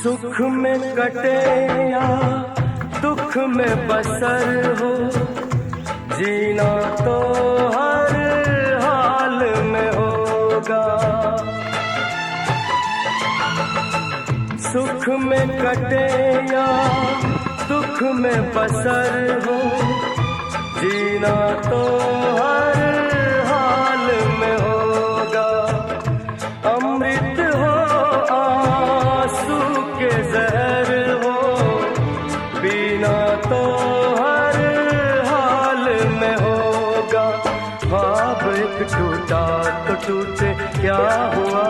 सुख में कटे या दुख में बसर हो, जीना तो हर हाल में होगा। सुख में कटे या दुख में बसर हो, जीना तो हर हाल में होगा। अमृत हो आंसू के जहर हो, पीना तो हर हाल में होगा। ख्वाब एक टूटा तो टूटे क्या हुआ,